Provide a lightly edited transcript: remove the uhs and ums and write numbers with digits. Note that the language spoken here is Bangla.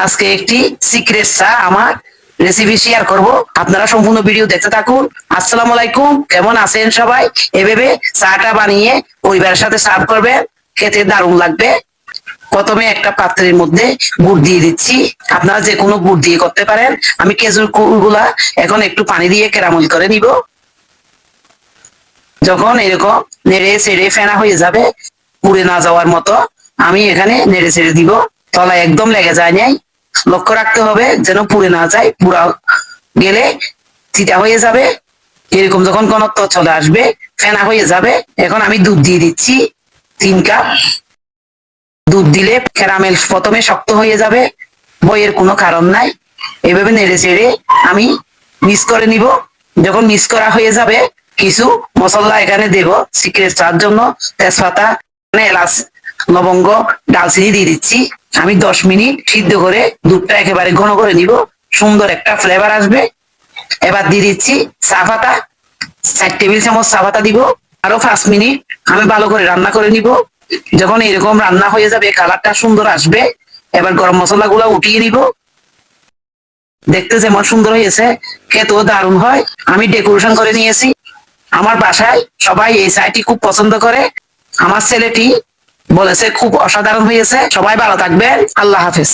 আজকে একটি সিক্রেট চা আমার রেসিপি শেয়ার করব। আপনারা সম্পূর্ণ ভিডিও দেখতে থাকুন। আসসালামু আলাইকুম, কেমন আছেন সবাই? এভাবে চাটা বানিয়ে পরিবারের সাথে সার্ভ করবেন, খেতে দারুণ লাগবে। প্রথমে একটা পাত্রের মধ্যে গুড় দিয়ে দিচ্ছি। আপনারা যে কোনো গুড় দিয়ে করতে পারেন। আমি খেজুর গুড়গুলা এখন একটু পানি দিয়ে কেরামল করে নিব। যখন এরকম নেড়ে ছেড়ে ফেনা হয়ে যাবে, পুড়ে না যাওয়ার মতো, আমি এখানে নেড়ে ছেড়ে দিব। তলায় একদম লেগে যায় নাই, লক্ষ্য রাখতে হবে যেন পুড়ে না যায়। পুড়া গেলে চিটা হয়ে যাবে। এরকম যখন ঘনত্ব চলে আসবে, ফেনা হয়ে যাবে, এখন আমি দুধ দিয়ে দিচ্ছি 3 কাপ। দুধ দিলে ক্যারামেল প্রথমে শক্ত হয়ে যাবে, বইয়ের কোনো কারণ নাই। এভাবে নেড়ে চেড়ে আমি মিক্স করে নিব। যখন মিক্স করা হয়ে যাবে, কিছু মশলা এখানে দেব সিক্রেট চার জন্য। তেজপাতা, এলাচ, লবঙ্গ, ডালচিনি দিয়ে দিচ্ছি। আমি 10 মিনিট সিদ্ধ করে দুধটা একেবারে ঘন করে নিব, সুন্দর একটা ফ্লেভার আসবে। এবার দিয়ে দিচ্ছি চা পাতা, 4 টেবিল চামচ চা পাতা দিব। আরো 5 মিনিট আমি ভালো করে রান্না করে নিব। যখন এরকম রান্না হয়ে যাবে, কালারটা সুন্দর আসবে, এবার গরম মশলা গুলা উঠিয়ে নিব। দেখতে যেমন সুন্দর হয়েছে, খেতেও দারুণ হয়। আমি ডেকোরেশন করে নিয়েছি। আমার বাসায় সবাই এই চাটি খুব পছন্দ করে। আমার ছেলেটি বলেছে খুব অসাধারণ হয়েছে। সবাই ভালো থাকবেন, আল্লাহ হাফেজ।